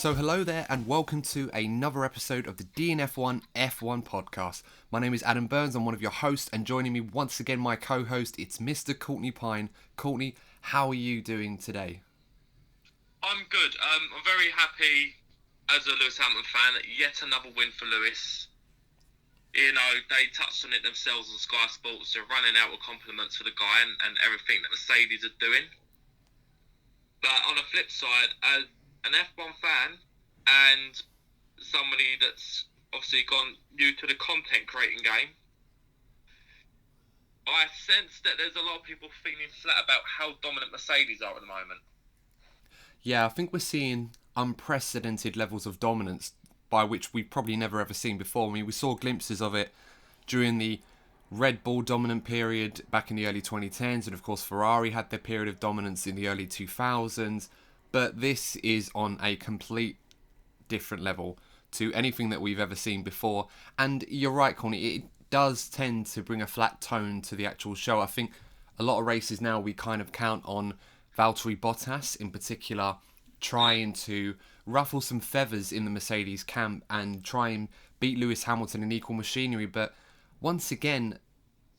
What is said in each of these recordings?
So hello there and welcome to another episode of the DNF1 F1 podcast. My name is Adam Burns, I'm one of your hosts, and joining me once again my co-host, it's Mr. Courtney Pine. Courtney, how are you doing today? I'm good. I'm very happy as a Lewis Hamilton fan that yet another win for Lewis. You know, they touched on it themselves on Sky Sports. They're running out with compliments for the guy and everything that Mercedes are doing. But on the flip side, as an F1 fan and somebody that's obviously gone new to the content creating game, I sense that there's a lot of people feeling flat about how dominant Mercedes are at the moment. Yeah, I think we're seeing unprecedented levels of dominance by which we've probably never ever seen before. I mean, we saw glimpses of it during the Red Bull dominant period back in the early 2010s, and of course Ferrari had their period of dominance in the early 2000s, but this is on a complete different level to anything that we've ever seen before. And you're right, Connie, it does tend to bring a flat tone to the actual show. I think a lot of races now we kind of count on Valtteri Bottas in particular trying to ruffle some feathers in the Mercedes camp and try and beat Lewis Hamilton in equal machinery, but once again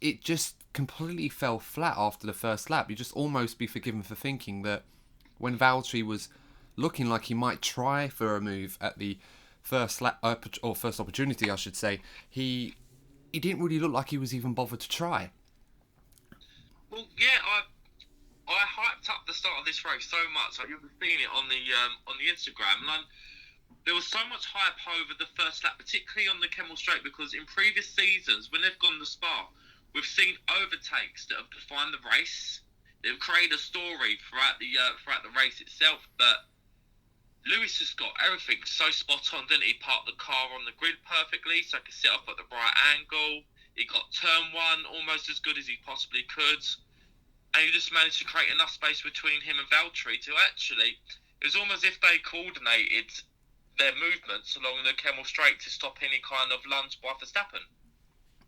it just completely fell flat after the first lap. You just almost be forgiven for thinking that when Valtteri was looking like he might try for a move at the first lap, or first opportunity I should say, he didn't really look like he was even bothered to try. Well, yeah, I hyped up the start of this race so much. Like, you've seen it on the Instagram, and there was so much hype over the first lap, particularly on the Kemmel Straight, because in previous seasons, when they've gone to Spa, we've seen overtakes that have defined the race. They've created a story throughout the race itself, but Lewis has got everything so spot on, didn't he? Parked the car on the grid perfectly so he could sit up at the right angle. He got turn one almost as good as he possibly could. And he just managed to create enough space between him and Valtteri to actually, it was almost as if they coordinated their movements along the Kemmel Straight to stop any kind of lunge by Verstappen.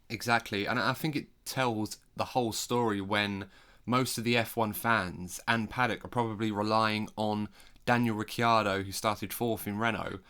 Exactly, and I think it tells the whole story when most of the F1 fans and paddock are probably relying on Daniel Ricciardo, who started fourth in Renault,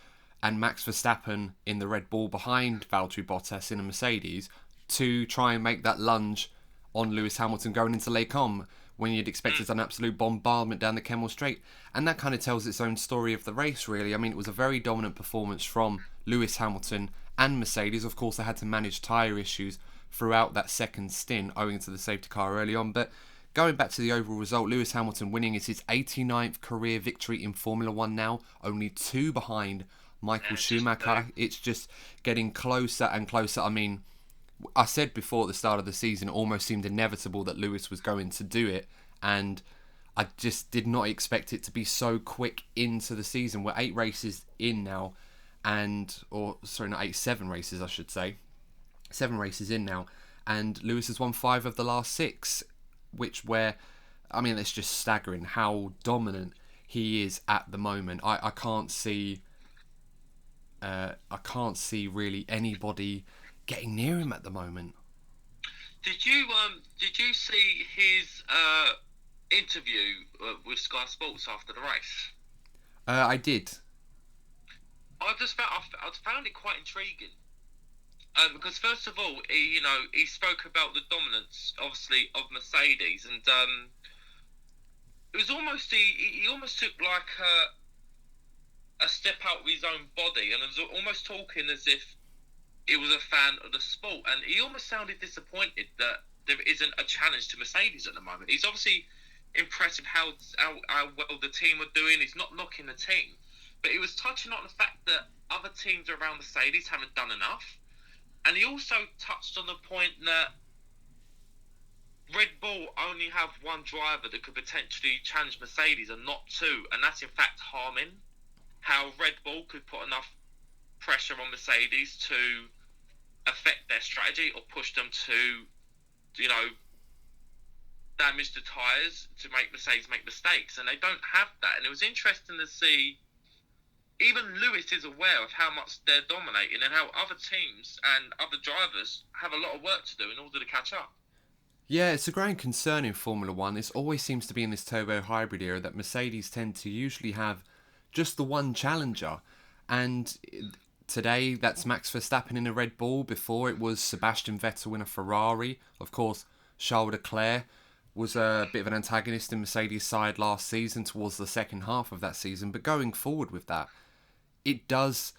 and Max Verstappen in the Red Bull behind Valtteri Bottas in a Mercedes to try and make that lunge on Lewis Hamilton going into Les Combes when you'd expected an absolute bombardment down the Kemmel Straight. And that kind of tells its own story of the race, really. I mean, it was a very dominant performance from Lewis Hamilton and Mercedes. Of course, they had to manage tyre issues throughout that second stint owing to the safety car early on. But going back to the overall result, Lewis Hamilton winning is his 89th career victory in Formula 1 now, only two behind Michael Schumacher. It's just getting closer and closer. I mean, I said before at the start of the season, it almost seemed inevitable that Lewis was going to do it, and I just did not expect it to be so quick into the season. We're 8 races in now, seven races I should say. 7 races in now, and Lewis has won 5 of the last 6, it's just staggering how dominant he is at the moment. I can't see really anybody getting near him at the moment. Did you see his interview with Sky Sports after the race? I did. I found it quite intriguing. Because first of all, he spoke about the dominance, obviously, of Mercedes, and it was almost he almost took like a step out of his own body, and was almost talking as if he was a fan of the sport, and he almost sounded disappointed that there isn't a challenge to Mercedes at the moment. He's obviously impressed with how well the team are doing. He's not knocking the team, but he was touching on the fact that other teams around Mercedes haven't done enough. And he also touched on the point that Red Bull only have one driver that could potentially challenge Mercedes and not 2. And that's in fact harming how Red Bull could put enough pressure on Mercedes to affect their strategy or push them to, damage the tyres to make Mercedes make mistakes. And they don't have that. And it was interesting to see even Lewis is aware of how much they're dominating and how other teams and other drivers have a lot of work to do in order to catch up. Yeah, it's a growing concern in Formula 1. This always seems to be in this turbo hybrid era that Mercedes tend to usually have just the one challenger. And today, that's Max Verstappen in a Red Bull. Before, it was Sebastian Vettel in a Ferrari. Of course, Charles Leclerc was a bit of an antagonist in Mercedes' side last season towards the second half of that season. But going forward with that, it does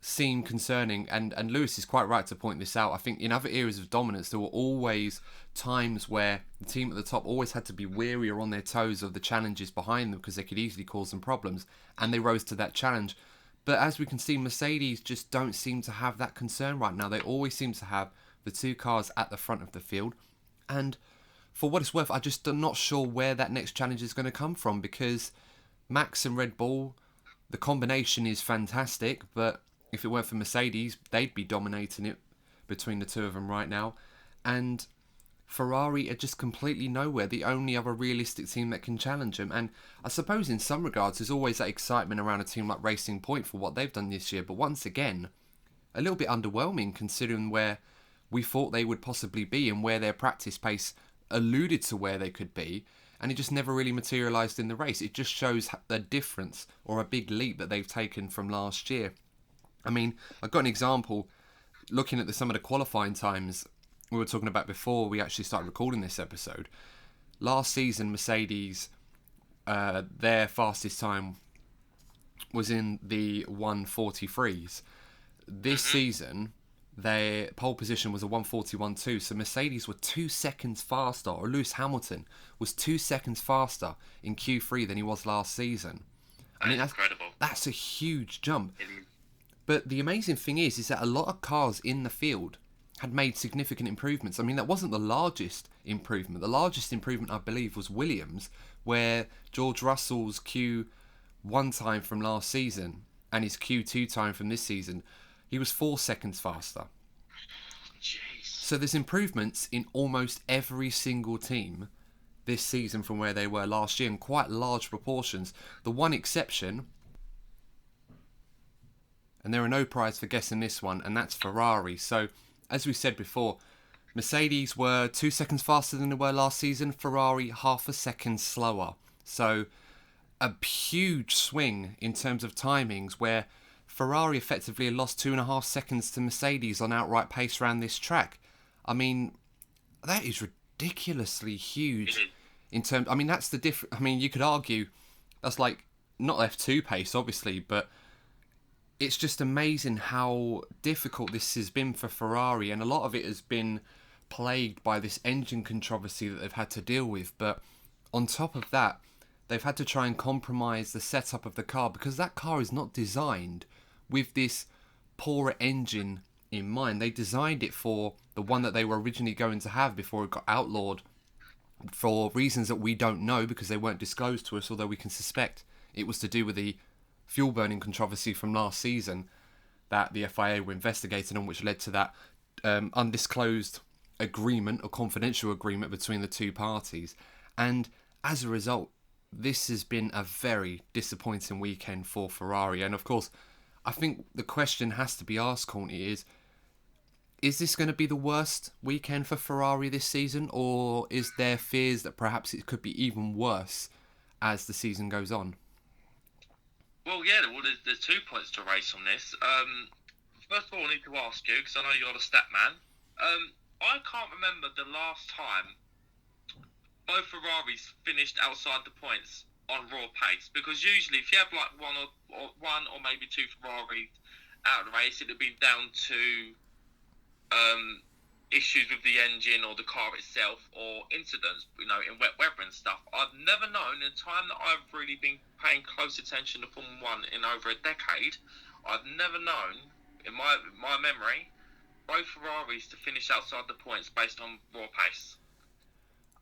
seem concerning, and Lewis is quite right to point this out. I think in other eras of dominance, there were always times where the team at the top always had to be wary or on their toes of the challenges behind them because they could easily cause them problems, and they rose to that challenge. But as we can see, Mercedes just don't seem to have that concern right now. They always seem to have the two cars at the front of the field, and for what it's worth, I just am not sure where that next challenge is going to come from, because Max and Red Bull, the combination is fantastic, but if it weren't for Mercedes, they'd be dominating it between the two of them right now. And Ferrari are just completely nowhere, the only other realistic team that can challenge them. And I suppose in some regards, there's always that excitement around a team like Racing Point for what they've done this year. But once again, a little bit underwhelming considering where we thought they would possibly be and where their practice pace alluded to where they could be. And it just never really materialised in the race. It just shows the difference or a big leap that they've taken from last year. I mean, I've got an example looking at some of the qualifying times we were talking about before we actually started recording this episode. Last season, Mercedes, their fastest time was in the 1:43s. This season, their pole position was a 1:41.2, so Mercedes were 2 seconds faster, or Lewis Hamilton was 2 seconds faster in Q3 than he was last season. I mean, that's incredible. That's a huge jump. But the amazing thing is that a lot of cars in the field had made significant improvements. I mean, that wasn't the largest improvement. The largest improvement, I believe, was Williams, where George Russell's Q1 time from last season and his Q2 time from this season, he was 4 seconds faster. Jeez. So there's improvements in almost every single team this season from where they were last year, in quite large proportions. The one exception, and there are no prize for guessing this one, and that's Ferrari. So, as we said before, Mercedes were 2 seconds faster than they were last season. Ferrari, half a second slower. So, a huge swing in terms of timings, where Ferrari effectively lost 2.5 seconds to Mercedes on outright pace around this track. I mean, that is ridiculously huge in terms... I mean, that's the difference. I mean, you could argue that's like, not F2 pace, obviously, but it's just amazing how difficult this has been for Ferrari, and a lot of it has been plagued by this engine controversy that they've had to deal with. But on top of that, they've had to try and compromise the setup of the car, because that car is not designed with this poorer engine in mind. They designed it for the one that they were originally going to have before it got outlawed for reasons that we don't know, because they weren't disclosed to us, although we can suspect it was to do with the fuel burning controversy from last season that the FIA were investigating on, which led to that undisclosed agreement or confidential agreement between the two parties. And as a result, this has been a very disappointing weekend for Ferrari. And of course, I think the question has to be asked, Courtney, is this going to be the worst weekend for Ferrari this season, or is there fears that perhaps it could be even worse as the season goes on? Well, yeah, there's 2 points to race on this. First of all, I need to ask you, because I know you're the stat man. I can't remember the last time both Ferraris finished outside the points on raw pace, because usually if you have like one or maybe two Ferraris out of the race, it would be down to issues with the engine or the car itself, or incidents, in wet weather and stuff. I've never known, in the time that I've really been paying close attention to Formula 1 in over a decade, I've never known, in my memory, both Ferraris to finish outside the points based on raw pace.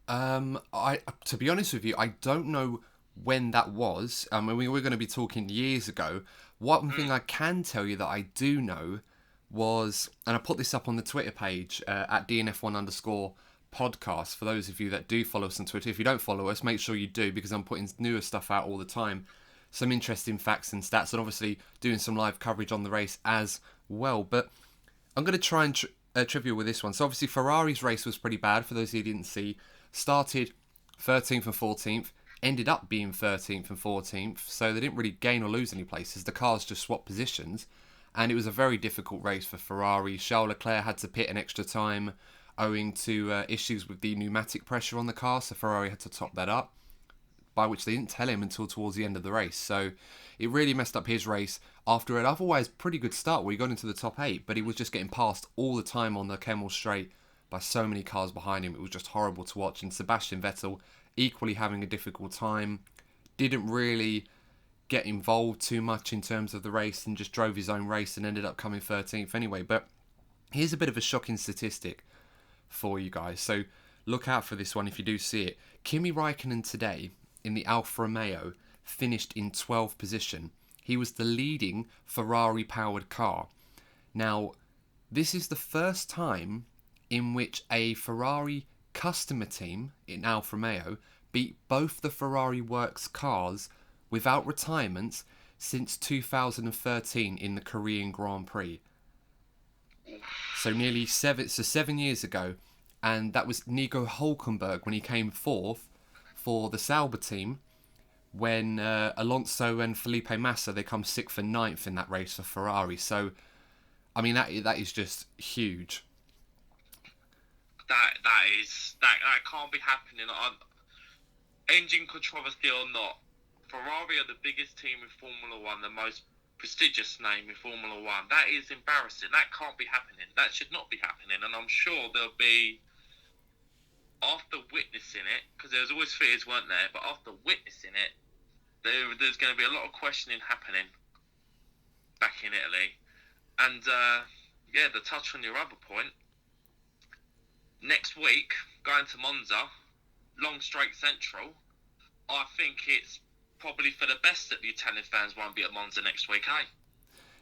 To be honest with you, I don't know when that was. I mean, we were going to be talking years ago. One thing I can tell you that I do know was, and I put this up on the Twitter page at DNF1_podcast for those of you that do follow us on Twitter. If you don't follow us, make sure you do, because I'm putting newer stuff out all the time. Some interesting facts and stats, and obviously doing some live coverage on the race as well. But I'm going to try and trivia with this one. So obviously Ferrari's race was pretty bad, for those who didn't see. Started 13th and 14th, ended up being 13th and 14th, so they didn't really gain or lose any places. The cars just swapped positions, and it was a very difficult race for Ferrari. Charles Leclerc had to pit an extra time owing to issues with the pneumatic pressure on the car, so Ferrari had to top that up, by which they didn't tell him until towards the end of the race. So it really messed up his race after an otherwise pretty good start where he got into the top 8, but he was just getting passed all the time on the Kemmel Straight by so many cars behind him. It was just horrible to watch. And Sebastian Vettel equally having a difficult time, didn't really get involved too much in terms of the race and just drove his own race and ended up coming 13th anyway. But here's a bit of a shocking statistic for you guys, so look out for this one if you do see it. Kimi Raikkonen today in the Alfa Romeo finished in 12th position. He was the leading Ferrari powered car. Now, this is the first time in which a Ferrari customer team in Alfa Romeo beat both the Ferrari Works cars without retirements since 2013 in the Korean Grand Prix. So nearly 7 years ago, and that was Nico Hulkenberg when he came 4th for the Sauber team, when Alonso and Felipe Massa, they come 6th and 9th in that race for Ferrari. So, I mean, that is just huge. That can't be happening. Engine controversy or not, Ferrari are the biggest team in Formula One, the most prestigious name in Formula One. That is embarrassing. That can't be happening. That should not be happening. And I'm sure there'll be, after witnessing it, because there was always fears, weren't there? But after witnessing it, there's going to be a lot of questioning happening back in Italy. And to touch on your other point, next week, going to Monza, long straight central, I think it's probably for the best that the Italian fans won't be at Monza next week, eh?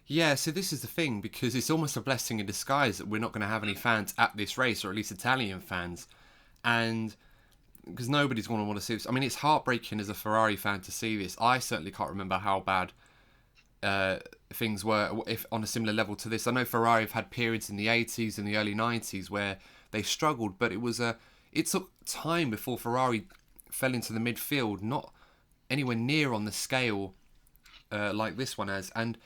Yeah, so this is the thing, because it's almost a blessing in disguise that we're not going to have any fans at this race, or at least Italian fans. And because nobody's going to want to see this. I mean, it's heartbreaking as a Ferrari fan to see this. I certainly can't remember how bad things were if on a similar level to this. I know Ferrari have had periods in the 80s and the early 90s where they struggled, but it took time before Ferrari fell into the midfield, not anywhere near on the scale like this one has. And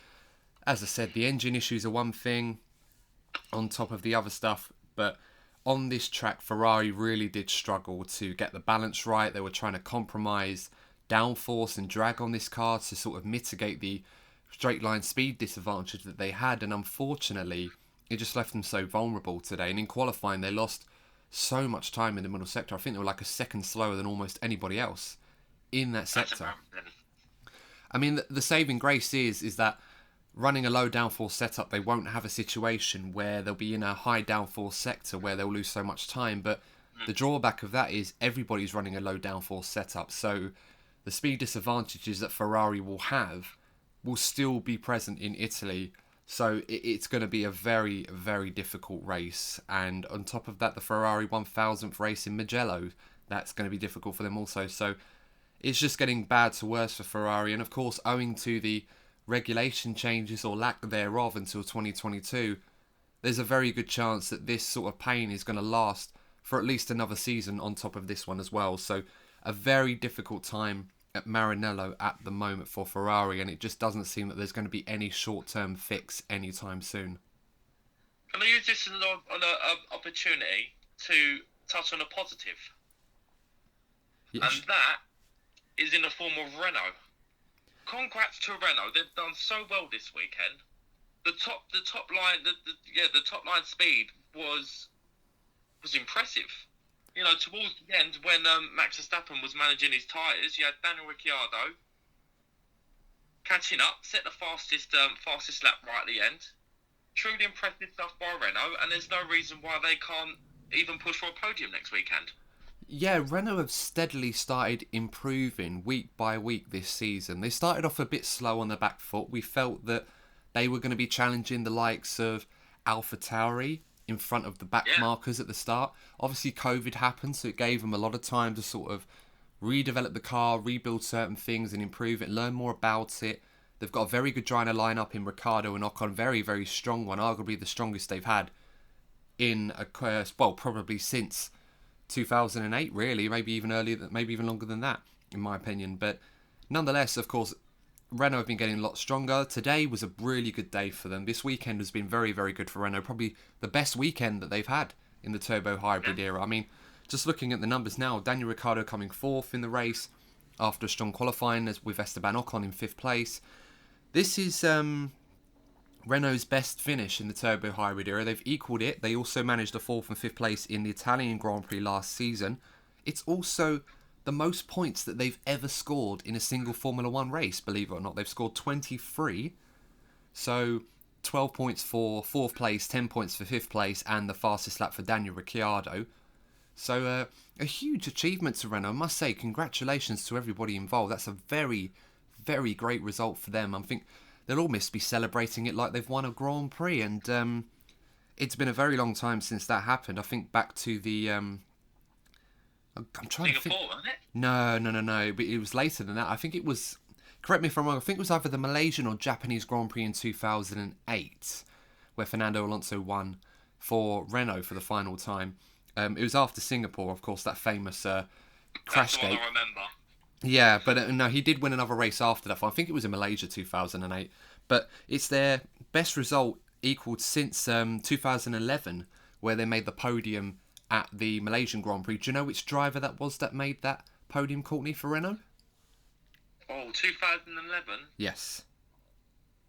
as I said, the engine issues are one thing on top of the other stuff, but on this track, Ferrari really did struggle to get the balance right. They were trying to compromise downforce and drag on this car to sort of mitigate the straight line speed disadvantage that they had, and unfortunately it just left them so vulnerable today. And in qualifying, they lost so much time in the middle sector. I think they were like a second slower than almost anybody else in that sector. I mean, the saving grace is that running a low downforce setup, they won't have a situation where they'll be in a high downforce sector where they'll lose so much time. But the drawback of that is everybody's running a low downforce setup, so the speed disadvantages that Ferrari will have will still be present in Italy. So it's going to be a very, very difficult race. And on top of that, the Ferrari 1000th race in Mugello, that's going to be difficult for them also. So it's just getting bad to worse for Ferrari. And of course, owing to the regulation changes or lack thereof until 2022, there's a very good chance that this sort of pain is going to last for at least another season on top of this one as well. So a very difficult time at Maranello at the moment for Ferrari, and it just doesn't seem that there's going to be any short-term fix anytime soon. Can I use this as an opportunity to touch on a positive? Yes. And that is in the form of Renault. Congrats to Renault. They've done so well this weekend. The top line speed was impressive. You know, towards the end, when Max Verstappen was managing his tyres, you had Daniel Ricciardo catching up, set the fastest lap right at the end. Truly impressive stuff by Renault, and there's no reason why they can't even push for a podium next weekend. Yeah, Renault have steadily started improving week by week this season. They started off a bit slow on the back foot. We felt that they were going to be challenging the likes of AlphaTauri in front of the back markers at the start. Obviously, COVID happened, so it gave them a lot of time to sort of redevelop the car, rebuild certain things and improve it, learn more about it. They've got a very good driver lineup in Ricciardo and Ocon, very, very strong one, arguably the strongest they've had in probably since 2008, really, maybe even earlier, maybe even longer than that. in my opinion. But nonetheless, of course, Renault have been getting a lot stronger. Today was a really good day for them. This weekend has been very, very good for Renault. Probably the best weekend that they've had in the turbo hybrid era. I mean, just looking at the numbers now, Daniel Ricciardo coming fourth in the race after a strong qualifying, as with Esteban Ocon in fifth place. This is Renault's best finish in the turbo hybrid era. They've equalled it. They also managed a fourth and fifth place in the Italian Grand Prix last season. It's also the most points that they've ever scored in a single Formula 1 race, believe it or not. They've scored 23. So 12 points for fourth place, 10 points for fifth place, and the fastest lap for Daniel Ricciardo. So a huge achievement to Renault. I must say, congratulations to everybody involved. That's a very, very great result for them. I think they'll almost be celebrating it like they've won a Grand Prix. And it's been a very long time since that happened. I think back to the... I'm trying to think. Singapore, wasn't it? No. But it was later than that. I think it was... Correct me if I'm wrong. I think it was either the Malaysian or Japanese Grand Prix in 2008, where Fernando Alonso won for Renault for the final time. It was after Singapore, of course, that famous crash That's the one gate. I remember. Yeah, but no, he did win another race after that. I think it was in Malaysia 2008. But it's their best result equalled since 2011, where they made the podium at the Malaysian Grand Prix. Do you know which driver that was that made that podium, Courtney, for Renault? Oh, 2011? Yes.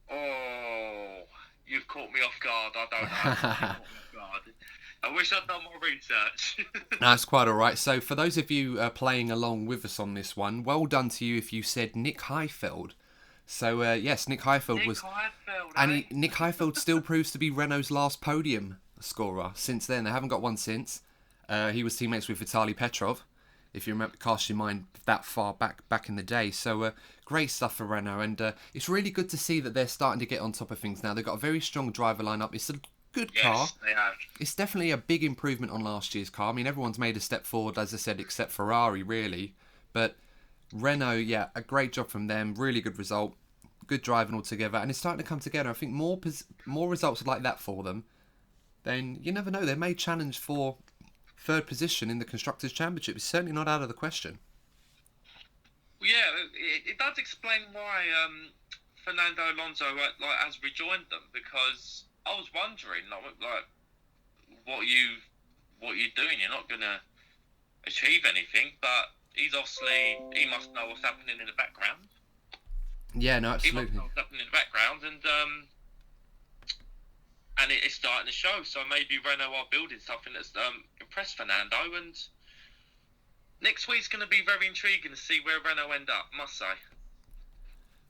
Oh, you've caught me off guard. I don't know. You've caught me off guard. I wish I'd done more research. That's quite alright. So for those of you playing along with us on this one, well done to you if you said Nick Heifeld. So yes, Nick Heifeld was... And Nick Heifeld still proves to be Renault's last podium scorer since then. They haven't got one since. He was teammates with Vitaly Petrov, if you remember, cast your mind that far back in the day. So great stuff for Renault, and it's really good to see that they're starting to get on top of things now. They've got a very strong driver lineup. It's a good car. Yes, they have. It's definitely a big improvement on last year's car. I mean, everyone's made a step forward, as I said, except Ferrari, really. But Renault, yeah, a great job from them. Really good result. Good driving altogether, and it's starting to come together. I think more results like that for them, then you never know. They may challenge for third position in the Constructors' Championship. It's certainly not out of the question. Yeah, it does explain why Fernando Alonso has rejoined them, because I was wondering like what you're doing. You're not gonna achieve anything, but he must know what's happening in the background. Yeah, no, He absolutely. must know what's happening in the background, and it's starting to show. So maybe Renault are building something that's impressed Fernando, and next week's going to be very intriguing to see where Renault end up, must say.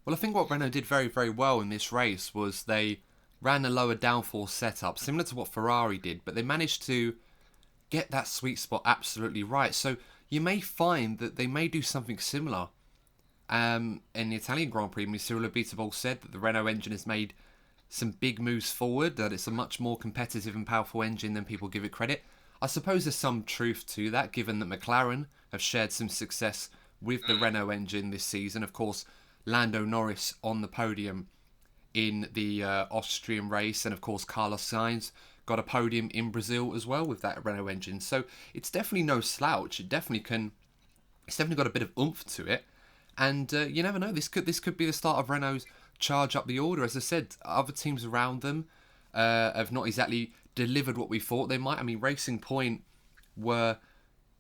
Well, I think what Renault did very, very well in this race was they ran a lower downforce setup, similar to what Ferrari did, but they managed to get that sweet spot absolutely right. So you may find that they may do something similar. In the Italian Grand Prix, Cyril Abiteboul said that the Renault engine has made some big moves forward, that it's a much more competitive and powerful engine than people give it credit. I suppose there's some truth to that, given that McLaren have shared some success with the Renault engine this season. Of course, Lando Norris on the podium in the Austrian race, and of course Carlos Sainz got a podium in Brazil as well with that Renault engine. So it's definitely no slouch. It's definitely got a bit of oomph to it. And you never know, this could be the start of Renault's charge up the order. As I said, other teams around them have not exactly delivered what we thought they might. I mean, Racing Point were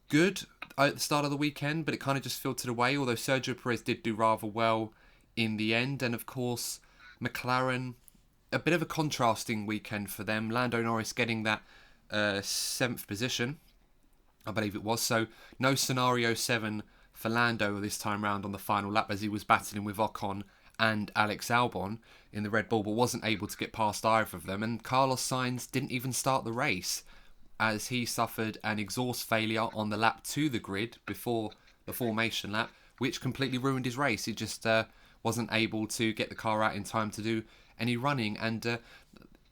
good at the start of the weekend, but it kind of just filtered away, although Sergio Perez did do rather well in the end. And of course, McLaren, a bit of a contrasting weekend for them. Lando Norris getting that 7th position, I believe it was. So no scenario 7 for Lando this time round on the final lap, as he was battling with Ocon and Alex Albon in the Red Bull, but wasn't able to get past either of them. And Carlos Sainz didn't even start the race, as he suffered an exhaust failure on the lap to the grid before the formation lap, which completely ruined his race. He just wasn't able to get the car out in time to do any running. And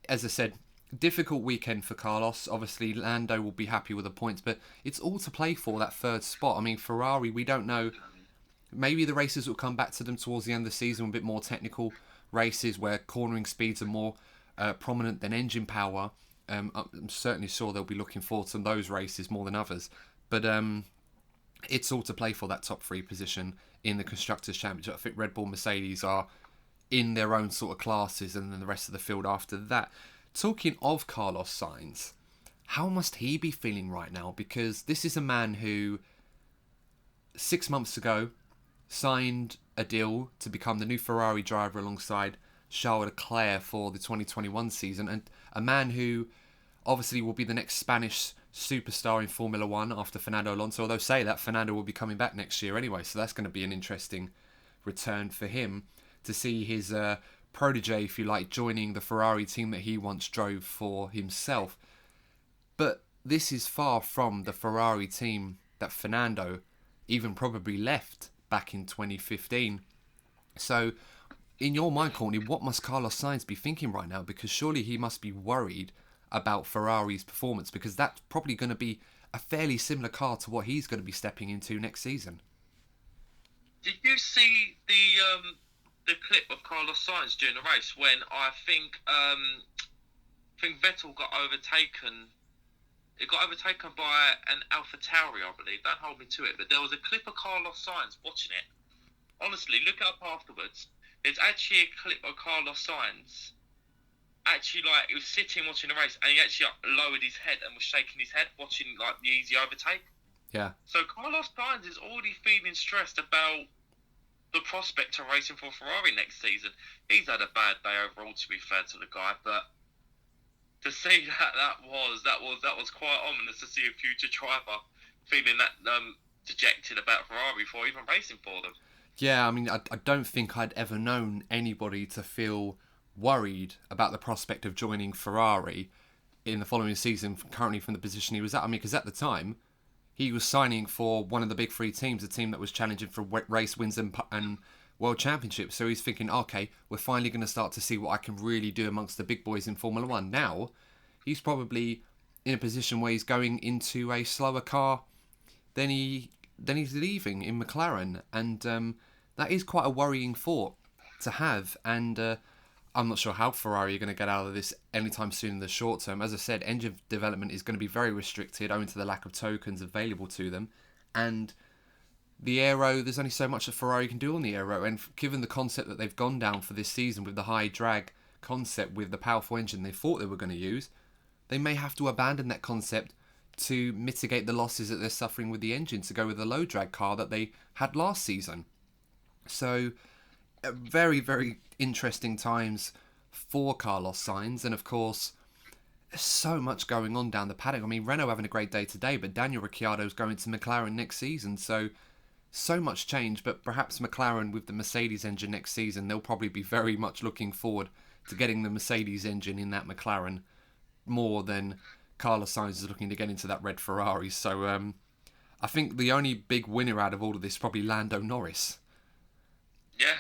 as I said, difficult weekend for Carlos. Obviously, Lando will be happy with the points, but it's all to play for, that third spot. I mean, Ferrari, we don't know. Maybe the races will come back to them towards the end of the season, a bit more technical races where cornering speeds are more prominent than engine power. I'm certainly sure they'll be looking forward to those races more than others. But it's all to play for that top 3 position in the Constructors' Championship. I think Red Bull, Mercedes are in their own sort of classes, and then the rest of the field after that. Talking of Carlos Sainz, how must he be feeling right now? Because this is a man who 6 months ago signed a deal to become the new Ferrari driver alongside Charles Leclerc for the 2021 season, and a man who obviously will be the next Spanish superstar in Formula 1 after Fernando Alonso, although say that Fernando will be coming back next year anyway, so that's going to be an interesting return for him to see his protege, if you like, joining the Ferrari team that he once drove for himself. But this is far from the Ferrari team that Fernando even probably left back in 2015. So, in your mind, Courtney, what must Carlos Sainz be thinking right now? Because surely he must be worried about Ferrari's performance, because that's probably going to be a fairly similar car to what he's going to be stepping into next season. Did you see the clip of Carlos Sainz during the race when I think Vettel got overtaken? It got overtaken by an AlphaTauri, I believe. Don't hold me to it, but there was a clip of Carlos Sainz watching it. Honestly, look it up afterwards. There's actually a clip of Carlos Sainz. Actually, like, he was sitting watching the race, and he actually lowered his head and was shaking his head, watching like the easy overtake. Yeah. So Carlos Sainz is already feeling stressed about the prospect of racing for Ferrari next season. He's had a bad day overall, to be fair to the guy, but to see that was quite ominous to see a future driver feeling that dejected about Ferrari before even racing for them. Yeah, I mean, I don't think I'd ever known anybody to feel worried about the prospect of joining Ferrari in the following season, currently from the position he was at. I mean, because at the time, he was signing for one of the big 3 teams, a team that was challenging for race wins and world championships. So he's thinking, okay, we're finally going to start to see what I can really do amongst the big boys in Formula 1. Now, he's probably in a position where he's going into a slower car than he's leaving in McLaren. And that is quite a worrying thought to have. And I'm not sure how Ferrari are going to get out of this anytime soon in the short term. As I said, engine development is going to be very restricted owing to the lack of tokens available to them. And the aero, there's only so much that Ferrari can do on the aero. And given the concept that they've gone down for this season with the high drag concept with the powerful engine they thought they were going to use, they may have to abandon that concept to mitigate the losses that they're suffering with the engine, to go with the low drag car that they had last season. So, very, very interesting times for Carlos Sainz. And of course, there's so much going on down the paddock. I mean, Renault having a great day today, but Daniel Ricciardo's going to McLaren next season. So much change, but perhaps McLaren with the Mercedes engine next season, they'll probably be very much looking forward to getting the Mercedes engine in that McLaren more than Carlos Sainz is looking to get into that red Ferrari. So I think the only big winner out of all of this is probably Lando Norris. Yeah.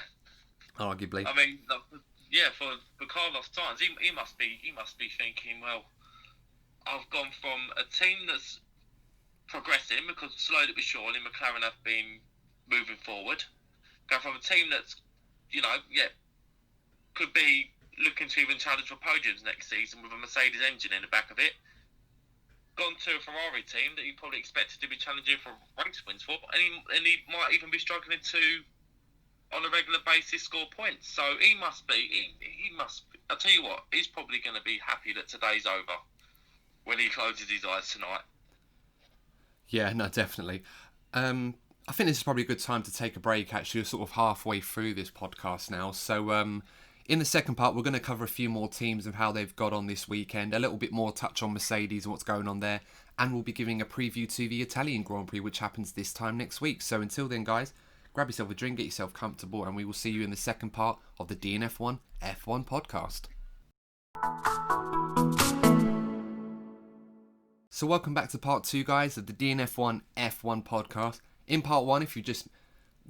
Arguably. I mean, yeah, for Carlos Sainz, he must be thinking, well, I've gone from a team that's progressing, because slowly but surely McLaren have been moving forward. Go from a team that's, could be looking to even challenge for podiums next season with a Mercedes engine in the back of it. Gone to a Ferrari team that he probably expected to be challenging for race wins for, and he might even be struggling to, on a regular basis, score points. So he must be. I'll tell you what, he's probably going to be happy that today's over when he closes his eyes tonight. Yeah, no, definitely. I think this is probably a good time to take a break, actually. We're sort of halfway through this podcast now. So in the second part, we're going to cover a few more teams and how they've got on this weekend, a little bit more touch on Mercedes and what's going on there, and we'll be giving a preview to the Italian Grand Prix, which happens this time next week. So until then, guys, grab yourself a drink, get yourself comfortable, and we will see you in the second part of the DNF1 F1 podcast. So welcome back to part 2, guys, of the DNF1 F1 podcast. In part 1, if you just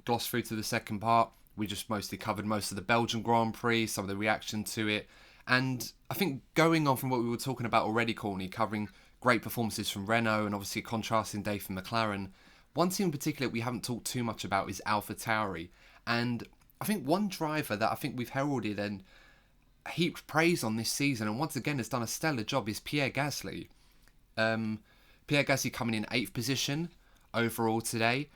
gloss through to the second part, we just mostly covered most of the Belgian Grand Prix, some of the reaction to it, and I think going on from what we were talking about already, Courtney, covering great performances from Renault and obviously a contrasting day for McLaren, one team in particular we haven't talked too much about is AlphaTauri, and I think one driver that I think we've heralded and heaped praise on this season, and once again has done a stellar job, is Pierre Gasly. Pierre Gasly coming in 8th position overall today.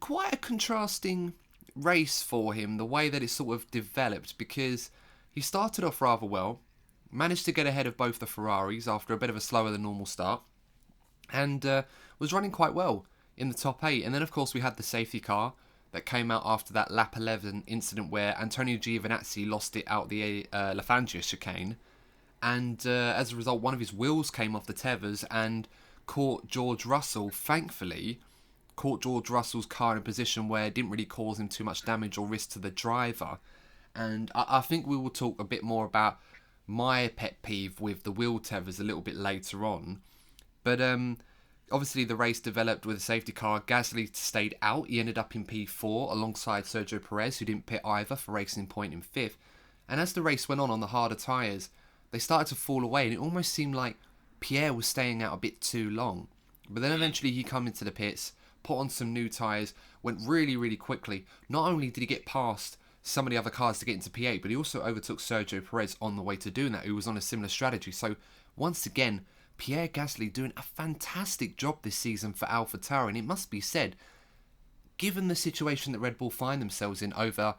Quite a contrasting race for him, the way that it sort of developed, because he started off rather well, managed to get ahead of both the Ferraris after a bit of a slower than normal start, and was running quite well in the top 8. And then, of course, we had the safety car that came out after that lap 11 incident where Antonio Giovinazzi lost it out the La Fangea chicane, and as a result, one of his wheels came off the tethers and caught George Russell. Thankfully, caught George Russell's car in a position where it didn't really cause him too much damage or risk to the driver. And I think we will talk a bit more about my pet peeve with the wheel tethers a little bit later on. But obviously the race developed with a safety car. Gasly stayed out. He ended up in P4 alongside Sergio Perez, who didn't pit either, for Racing Point in 5th. And as the race went on the harder tyres, they started to fall away, and it almost seemed like Pierre was staying out a bit too long. But then eventually he came into the pits, put on some new tyres, went really, really quickly. Not only did he get past some of the other cars to get into P8, but he also overtook Sergio Perez on the way to doing that, who was on a similar strategy. So once again, Pierre Gasly doing a fantastic job this season for AlphaTauri, and it must be said, given the situation that Red Bull find themselves in over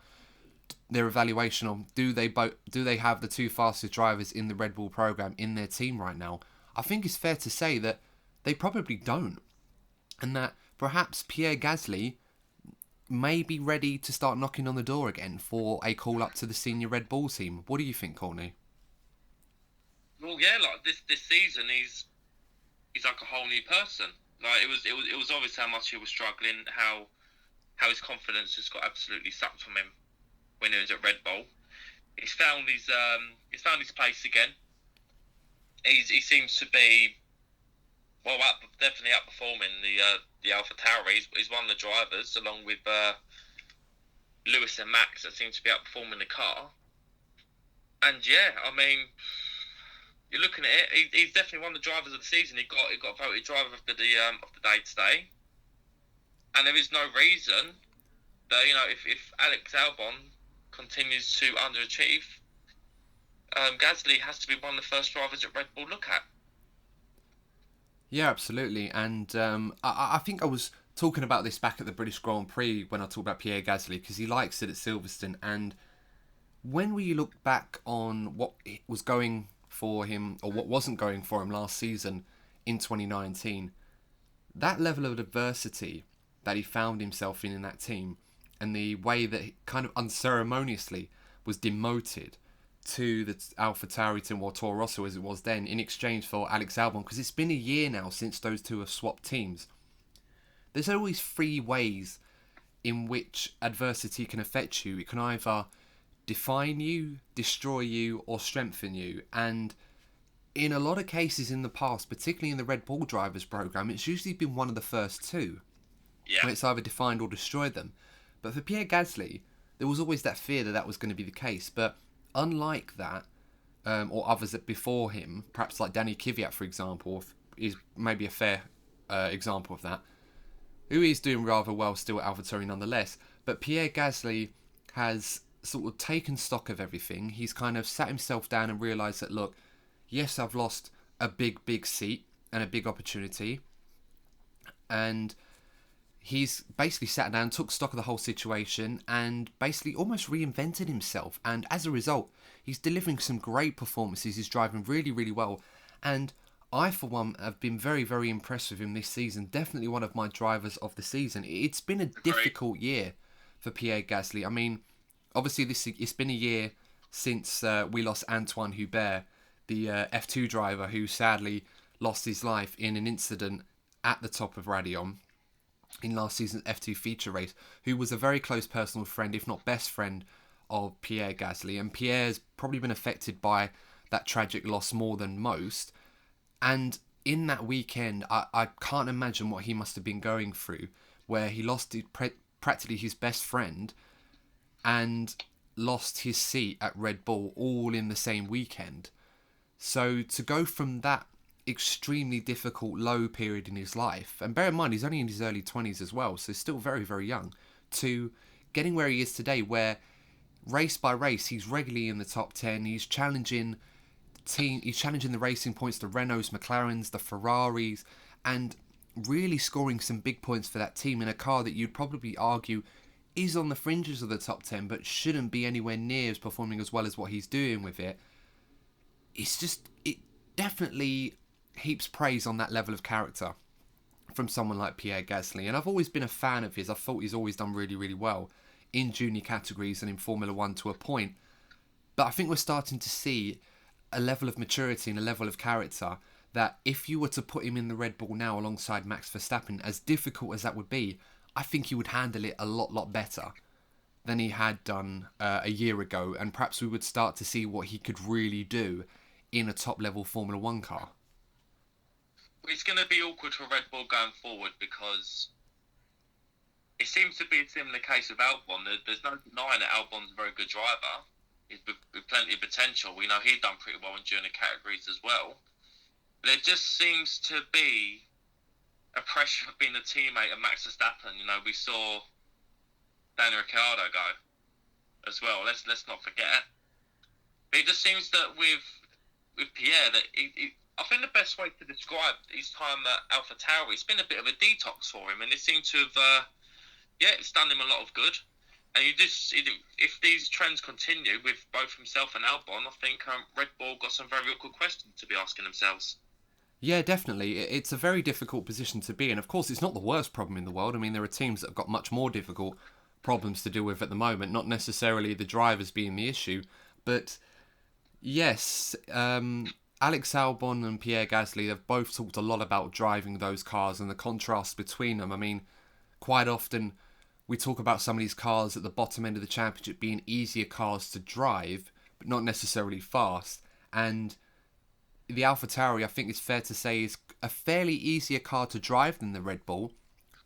their evaluation on do they have the two fastest drivers in the Red Bull program in their team right now, I think it's fair to say that they probably don't, and that perhaps Pierre Gasly may be ready to start knocking on the door again for a call up to the senior Red Bull team. What do you think, Courtney? Well, yeah, like this season, he's like a whole new person. Like it was obvious how much he was struggling, how his confidence just got absolutely sucked from him when he was at Red Bull. He's found his place again. He seems to be definitely outperforming the AlphaTauri. He's one of the drivers, along with Lewis and Max, that seem to be outperforming the car. And yeah, I mean, you're looking at it. He's definitely one of the drivers of the season. He got voted driver of the day today. And there is no reason that, if Alex Albon continues to underachieve, Gasly has to be one of the first drivers that Red Bull look at. Yeah, absolutely. And I think I was talking about this back at the British Grand Prix when I talked about Pierre Gasly, because he likes it at Silverstone. And when we look back on what was going for him or what wasn't going for him last season in 2019, that level of adversity that he found himself in that team, and the way that he kind of unceremoniously was demoted to the AlphaTauri team, or Toro Rosso as it was then, in exchange for Alex Albon, because it's been a year now since those two have swapped teams. There's always three ways in which adversity can affect you. It can either define you, destroy you, or strengthen you. And in a lot of cases in the past, particularly in the Red Bull drivers program, it's usually been one of the first two. Yeah. When it's either defined or destroyed them. But for Pierre Gasly, there was always that fear that was going to be the case. But unlike that, or others that before him, perhaps like Danny Kvyat, for example, is maybe a fair example of that, who is doing rather well still at AlphaTauri nonetheless. But Pierre Gasly has sort of taken stock of everything. He's kind of sat himself down and realised that, look, yes, I've lost a big seat and a big opportunity. And he's basically sat down, took stock of the whole situation, and basically almost reinvented himself. And as a result, he's delivering some great performances. He's driving really, really well. And I, for one, have been very, very impressed with him this season. Definitely one of my drivers of the season. It's been a difficult year for Pierre Gasly. I mean, obviously, it's been a year since we lost Antoine Hubert, the F2 driver who sadly lost his life in an incident at the top of Radion in last season's F2 feature race, who was a very close personal friend, if not best friend, of Pierre Gasly. And Pierre's probably been affected by that tragic loss more than most. And in that weekend, I can't imagine what he must have been going through, where he lost practically his best friend and lost his seat at Red Bull all in the same weekend. So to go from that extremely difficult low period in his life, and bear in mind he's only in his early 20s as well, so still very, very young, to getting where he is today, where race by race he's regularly in the top 10. He's challenging the Racing Points, the Renaults, McLarens, the Ferraris, and really scoring some big points for that team in a car that you'd probably argue is on the fringes of the top 10 but shouldn't be anywhere near as performing as well as what he's doing with it. It definitely heaps praise on that level of character from someone like Pierre Gasly. And I've always been a fan of his. I thought he's always done really, really well in junior categories and in Formula One to a point. But I think we're starting to see a level of maturity and a level of character that if you were to put him in the Red Bull now alongside Max Verstappen, as difficult as that would be, I think he would handle it a lot better than he had done a year ago. And perhaps we would start to see what he could really do in a top-level Formula One car. It's going to be awkward for Red Bull going forward because it seems to be a similar case with Albon. There's no denying that Albon's a very good driver. He's with plenty of potential. We know he's done pretty well in junior categories as well. But there just seems to be a pressure of being a teammate of Max Verstappen. You know, we saw Daniel Ricciardo go as well. Let's not forget. But it just seems that with Pierre, that I think the best way to describe his time at AlphaTauri, it's been a bit of a detox for him, and it seemed to have, it's done him a lot of good. And if these trends continue with both himself and Albon, I think Red Bull got some very awkward questions to be asking themselves. Yeah, definitely. It's a very difficult position to be in. Of course, it's not the worst problem in the world. I mean, there are teams that have got much more difficult problems to deal with at the moment, not necessarily the drivers being the issue. But yes, Alex Albon and Pierre Gasly have both talked a lot about driving those cars and the contrast between them. I mean, quite often we talk about some of these cars at the bottom end of the championship being easier cars to drive, but not necessarily fast. And the AlphaTauri, I think it's fair to say, is a fairly easier car to drive than the Red Bull,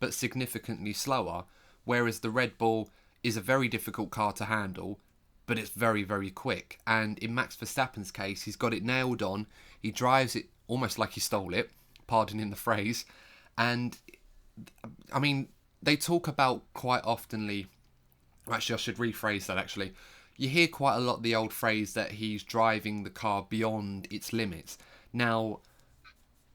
but significantly slower. Whereas the Red Bull is a very difficult car to handle, but it's very, very quick. And in Max Verstappen's case, he's got it nailed on. He drives it almost like he stole it, pardoning the phrase. And, I mean, they talk about quite oftenly... Actually, I should rephrase that, actually. You hear quite a lot the old phrase that he's driving the car beyond its limits. Now,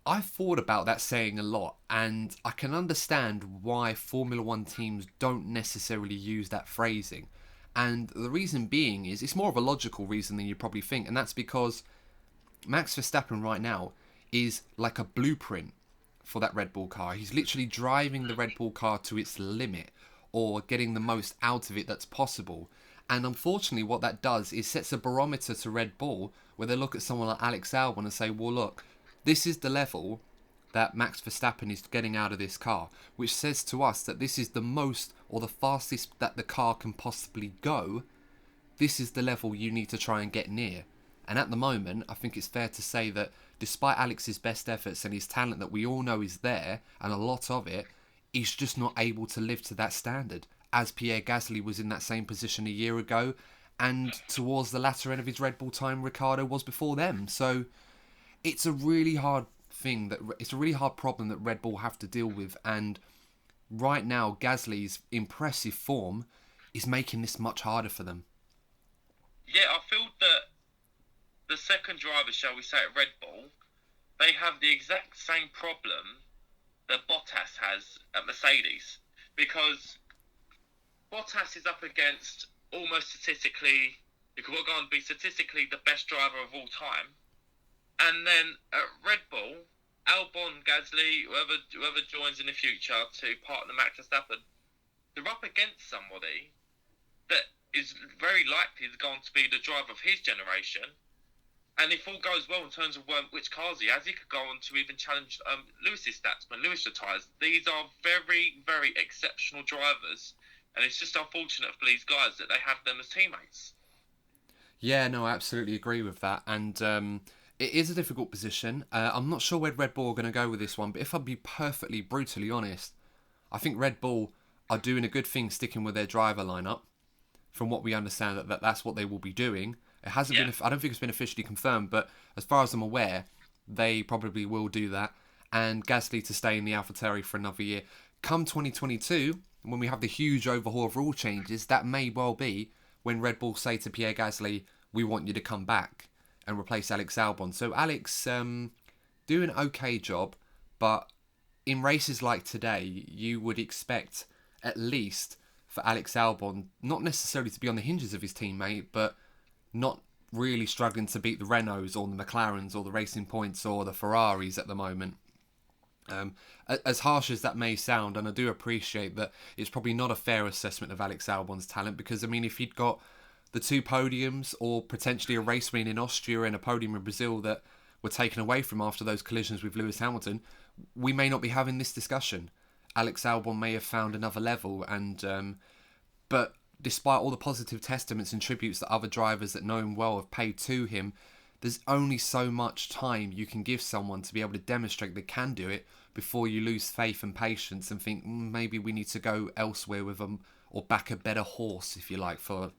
I've thought about that saying a lot, and I can understand why Formula One teams don't necessarily use that phrasing. And the reason being is, it's more of a logical reason than you probably think, and that's because Max Verstappen right now is like a blueprint for that Red Bull car. He's literally driving the Red Bull car to its limit, or getting the most out of it that's possible. And unfortunately, what that does is sets a barometer to Red Bull, where they look at someone like Alex Albon and say, well, look, this is the level that Max Verstappen is getting out of this car, which says to us that this is the most or the fastest that the car can possibly go. This is the level you need to try and get near. And at the moment, I think it's fair to say that despite Alex's best efforts and his talent that we all know is there, and a lot of it, he's just not able to live to that standard, as Pierre Gasly was in that same position a year ago, and towards the latter end of his Red Bull time, Ricciardo was before them. So it's a really hard it's a really hard problem that Red Bull have to deal with, and right now Gasly's impressive form is making this much harder for them. Yeah, I feel that the second driver, shall we say, at Red Bull, they have the exact same problem that Bottas has at Mercedes, because Bottas is up against almost statistically, you could go on to be statistically the best driver of all time. And then at Red Bull, Albon, Gasly, whoever joins in the future to partner Max Verstappen, they're up against somebody that is very likely going to be the driver of his generation. And if all goes well in terms of which cars he has, he could go on to even challenge Lewis's stats when Lewis retires. These are very, very exceptional drivers, and it's just unfortunate for these guys that they have them as teammates. Yeah, no, I absolutely agree with that. And it is a difficult position. I'm not sure where Red Bull are going to go with this one, but if I'd be perfectly, brutally honest, I think Red Bull are doing a good thing sticking with their driver lineup. From what we understand, that's what they will be doing. It hasn't been. I don't think it's been officially confirmed, but as far as I'm aware, they probably will do that. And Gasly to stay in the AlphaTauri for another year. Come 2022, when we have the huge overhaul of rule changes, that may well be when Red Bull say to Pierre Gasly, "We want you to come back and replace Alex Albon." So Alex, do an okay job, but in races like today, you would expect at least for Alex Albon not necessarily to be on the hinges of his teammate, but not really struggling to beat the Renaults or the McLarens or the Racing Points or the Ferraris at the moment. As harsh as that may sound, and I do appreciate that it's probably not a fair assessment of Alex Albon's talent, because I mean, if he'd got the 2 podiums or potentially a race win in Austria and a podium in Brazil that were taken away from after those collisions with Lewis Hamilton, we may not be having this discussion. Alex Albon may have found another level, and but despite all the positive testaments and tributes that other drivers that know him well have paid to him, there's only so much time you can give someone to be able to demonstrate they can do it before you lose faith and patience and think maybe we need to go elsewhere with them, or back a better horse, if you like, for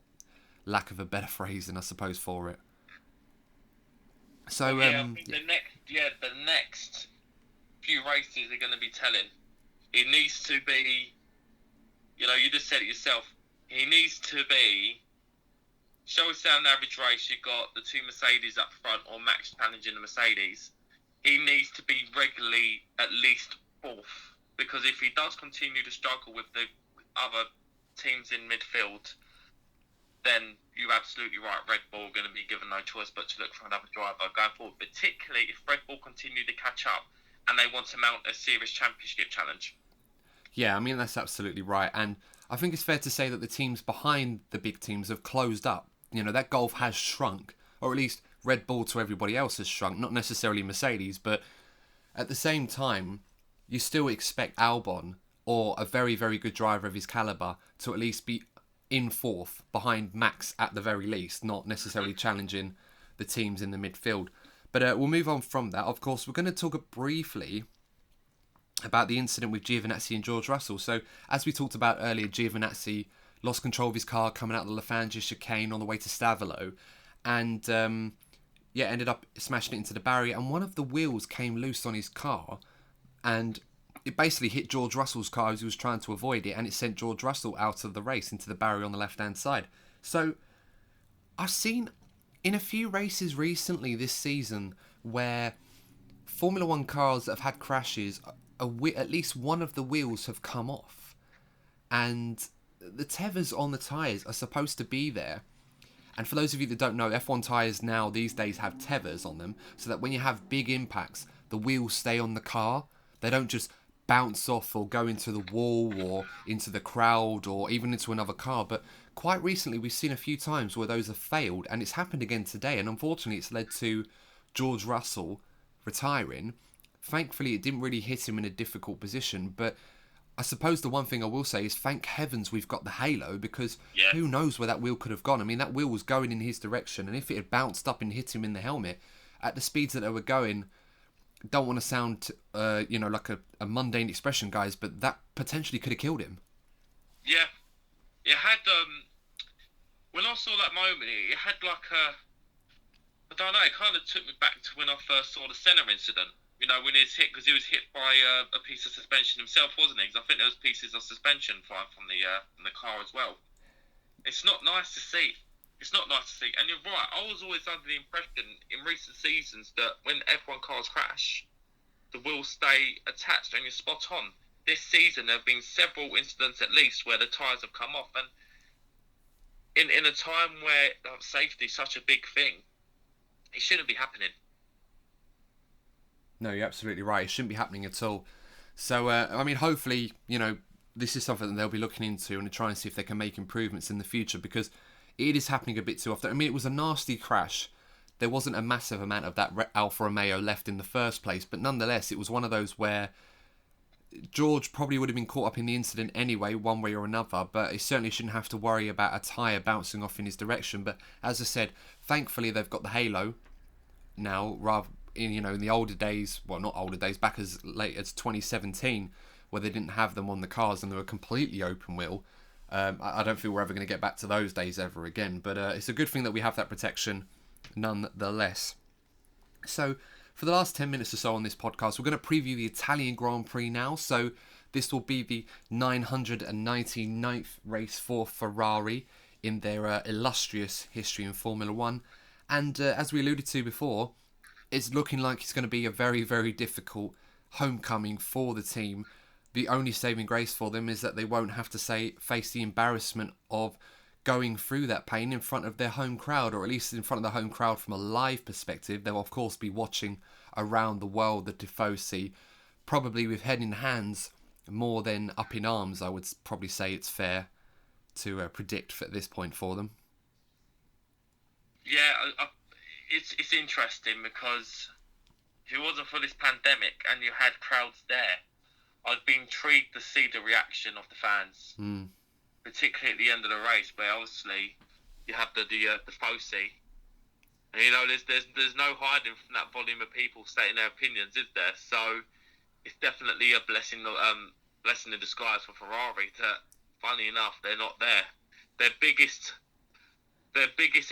lack of a better phrasing, I suppose, for it. So well, I think the next few races are going to be telling. It needs to be, you just said it yourself. He needs to be, shall we say, on average race, you've got the 2 Mercedes up front, or Max challenging the Mercedes. He needs to be regularly at least 4th, because if he does continue to struggle with the other teams in midfield, then you're absolutely right. Red Bull are going to be given no choice but to look for another driver going forward, particularly if Red Bull continue to catch up and they want to mount a serious championship challenge. Yeah, I mean, that's absolutely right. And I think it's fair to say that the teams behind the big teams have closed up. That gulf has shrunk, or at least Red Bull to everybody else has shrunk, not necessarily Mercedes, but at the same time, you still expect Albon, or a very, very good driver of his calibre, to at least be in 4th, behind Max at the very least, not necessarily challenging the teams in the midfield. But we'll move on from that. Of course, we're going to talk briefly about the incident with Giovinazzi and George Russell. So, as we talked about earlier, Giovinazzi lost control of his car coming out of the Lafangis chicane on the way to Stavolo, and ended up smashing it into the barrier, and one of the wheels came loose on his car, and it basically hit George Russell's car as he was trying to avoid it, and it sent George Russell out of the race into the barrier on the left-hand side. So, I've seen in a few races recently this season where Formula 1 cars that have had crashes, at least one of the wheels have come off, and the tethers on the tyres are supposed to be there. And for those of you that don't know, F1 tyres now these days have tethers on them, so that when you have big impacts, the wheels stay on the car. They don't just bounce off or go into the wall or into the crowd or even into another car. But quite recently we've seen a few times where those have failed, and it's happened again today, and unfortunately it's led to George Russell retiring. Thankfully it didn't really hit him in a difficult position, but I suppose the one thing I will say is thank heavens we've got the halo, because who knows where that wheel could have gone. I mean, that wheel was going in his direction, and if it had bounced up and hit him in the helmet at the speeds that they were going, don't want to sound like a mundane expression, guys, but that potentially could have killed him. Yeah, it had when I saw that moment, it had like I don't know, it kind of took me back to when I first saw the Senna incident. When he was hit, because he was hit by a piece of suspension himself, wasn't he? Because I think there was pieces of suspension flying from the car as well. It's not nice to see. It's not nice to see. And you're right, I was always under the impression in recent seasons that when F1 cars crash, the wheels stay attached, and you're spot on. This season, there have been several incidents at least where the tyres have come off. And in a time where safety is such a big thing, it shouldn't be happening. No, you're absolutely right. It shouldn't be happening at all. So, I mean, hopefully, this is something that they'll be looking into and try and see if they can make improvements in the future, because it is happening a bit too often. I mean, it was a nasty crash. There wasn't a massive amount of that Alfa Romeo left in the first place, but nonetheless, it was one of those where George probably would have been caught up in the incident anyway, one way or another, but he certainly shouldn't have to worry about a tyre bouncing off in his direction. But as I said, thankfully they've got the halo now, rather in the older days, well, not older days, back as late as 2017, where they didn't have them on the cars and they were completely open wheel. I don't feel we're ever going to get back to those days ever again, but it's a good thing that we have that protection nonetheless. So, for the last 10 minutes or so on this podcast, we're going to preview the Italian Grand Prix now. So, this will be the 999th race for Ferrari in their illustrious history in Formula 1. And as we alluded to before, it's looking like it's going to be a very, very difficult homecoming for the team. The only saving grace for them is that they won't have to face the embarrassment of going through that pain in front of their home crowd, or at least in front of the home crowd from a live perspective. They'll of course be watching around the world the Tifosi, probably with head in hands more than up in arms. I would probably say it's fair to predict at this point for them. Yeah, it's interesting because if it wasn't for this pandemic and you had crowds there, I'd be intrigued to see the reaction of the fans, particularly at the end of the race, where obviously you have the Fosse, and there's no hiding from that volume of people stating their opinions, is there? So it's definitely a blessing in disguise for Ferrari. That, funny enough, they're not there. Their biggest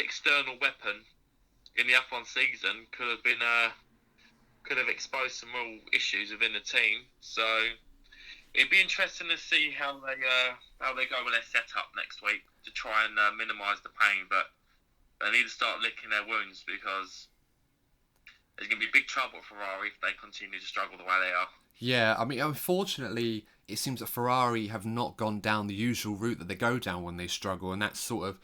external weapon in the F1 season could have exposed some real issues within the team. So it'd be interesting to see how they go with their setup next week to try and minimise the pain. But they need to start licking their wounds, because there's going to be big trouble for Ferrari if they continue to struggle the way they are. Yeah, I mean, unfortunately, it seems that Ferrari have not gone down the usual route that they go down when they struggle, and that's sort of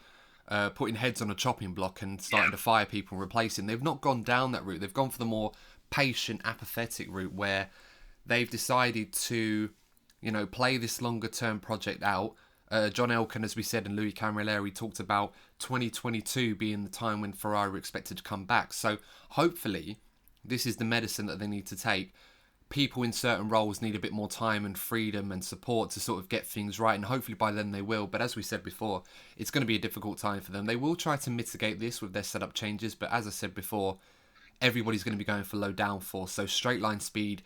putting heads on a chopping block and starting to fire people and replacing. They've not gone down that route. They've gone for the more patient, apathetic route, where they've decided to, play this longer term project out. John Elkann, as we said, and Louis Camilleri talked about 2022 being the time when Ferrari were expected to come back. So hopefully this is the medicine that they need to take. People in certain roles need a bit more time and freedom and support to sort of get things right, and hopefully by then they will. But as we said before, it's going to be a difficult time for them. They will try to mitigate this with their setup changes, but as I said before, everybody's going to be going for low downforce, so straight line speed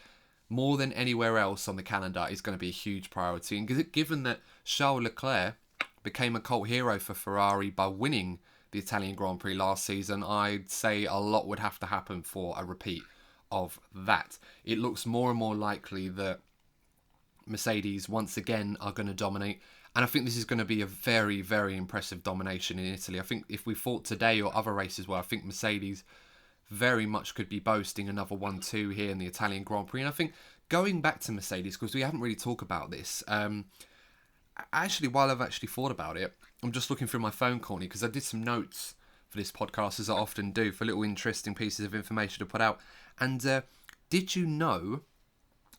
more than anywhere else on the calendar is going to be a huge priority. And given that Charles Leclerc became a cult hero for Ferrari by winning the Italian Grand Prix last season, I'd say a lot would have to happen for a repeat of that. It looks more and more likely that Mercedes once again are going to dominate, and I think this is going to be a very, very impressive domination in Italy. I think if we fought today or other races, I think Mercedes very much could be boasting another 1-2 here in the Italian Grand Prix. And I think going back to Mercedes, because we haven't really talked about this, actually, while I've actually thought about it, I'm just looking through my phone, Courtney, because I did some notes for this podcast, as I often do, for little interesting pieces of information to put out. And did you know,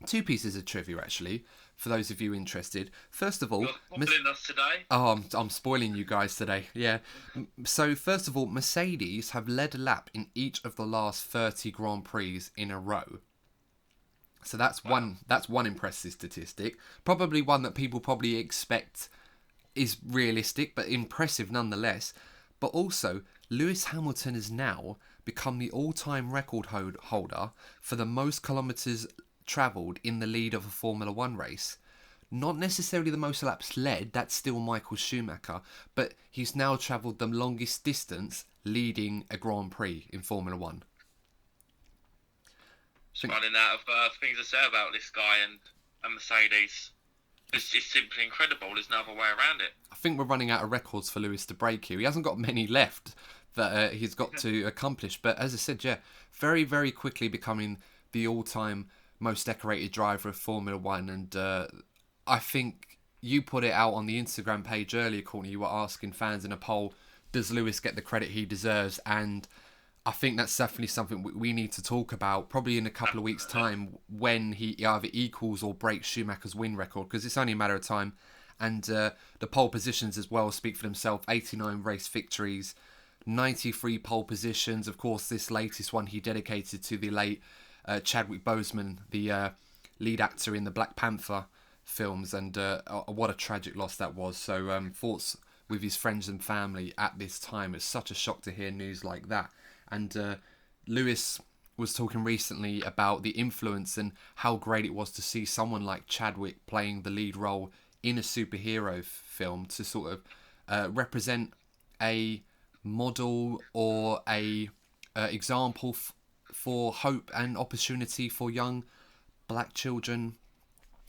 two pieces of trivia actually, for those of you interested. First of all, You're spoiling us today. Oh, I'm spoiling you guys today. Yeah. So first of all, Mercedes have led a lap in each of the last 30 Grand Prix in a row. So that's one impressive statistic. Probably one that people probably expect is realistic, but impressive nonetheless. But also, Lewis Hamilton has now become the all-time record holder for the most kilometres travelled in the lead of a Formula 1 race. Not necessarily the most laps led, that's still Michael Schumacher, but he's now travelled the longest distance leading a Grand Prix in Formula 1. Running out of things to say about this guy and Mercedes. It's simply incredible. There's no other way around it. I think we're running out of records for Lewis to break here. He hasn't got many left that he's got to accomplish. But as I said, yeah, very, very quickly becoming the all-time most decorated driver of Formula 1. And I think you put it out on the Instagram page earlier, Courtney. You were asking fans in a poll, does Lewis get the credit he deserves? And I think that's definitely something we need to talk about probably in a couple of weeks' time, when he either equals or breaks Schumacher's win record, because it's only a matter of time. And the pole positions as well speak for themselves. 89 race victories, 93 pole positions. Of course, this latest one he dedicated to the late Chadwick Boseman, the lead actor in the Black Panther films. And what a tragic loss that was. So thoughts with his friends and family at this time. It's such a shock to hear news like that. And Lewis was talking recently about the influence and how great it was to see someone like Chadwick playing the lead role in a superhero film to sort of represent a model or a example for hope and opportunity for young black children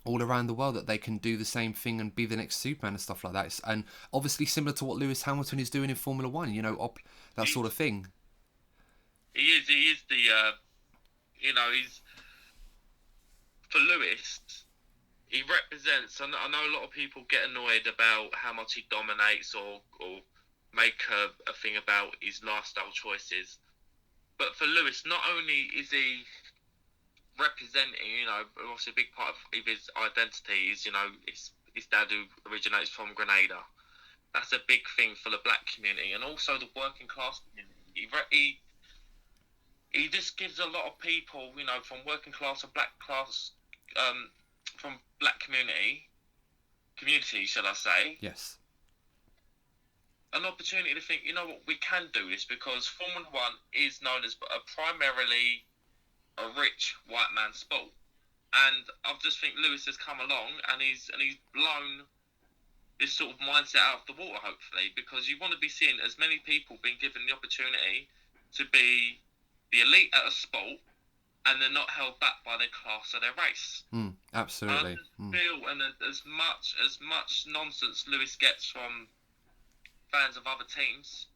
all around the world, that they can do the same thing and be the next Superman and stuff like that. And obviously similar to what Lewis Hamilton is doing in Formula 1, that sort of thing. He is the, he's for Lewis, he represents. I know a lot of people get annoyed about how much he dominates or make a thing about his lifestyle choices. But for Lewis, not only is he representing, obviously a big part of his identity is, his dad who originates from Grenada. That's a big thing for the black community and also the working class community. He just gives a lot of people, from working class and black class, from black community, shall I say, Yes. an opportunity to think, you know what, we can do this because Formula One is known as primarily a rich white man's sport. And I just think Lewis has come along and he's blown this sort of mindset out of the water, hopefully, because you want to be seeing as many people being given the opportunity to be the elite at a sport and they're not held back by their class or their race. Absolutely. And I feel, and as much nonsense Lewis gets from fans of other teams,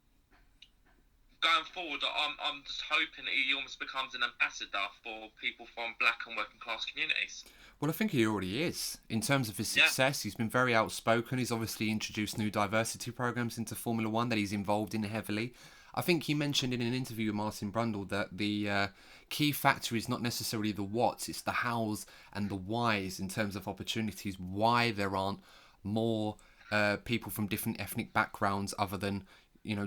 going forward, I'm just hoping he almost becomes an ambassador for people from black and working class communities. Well, I think he already is. In terms of his success, he's been very outspoken. He's obviously introduced new diversity programs into Formula One that he's involved in heavily. I think he mentioned in an interview with Martin Brundle that the key factor is not necessarily the whats, it's the hows and the whys in terms of opportunities, why there aren't more people from different ethnic backgrounds other than,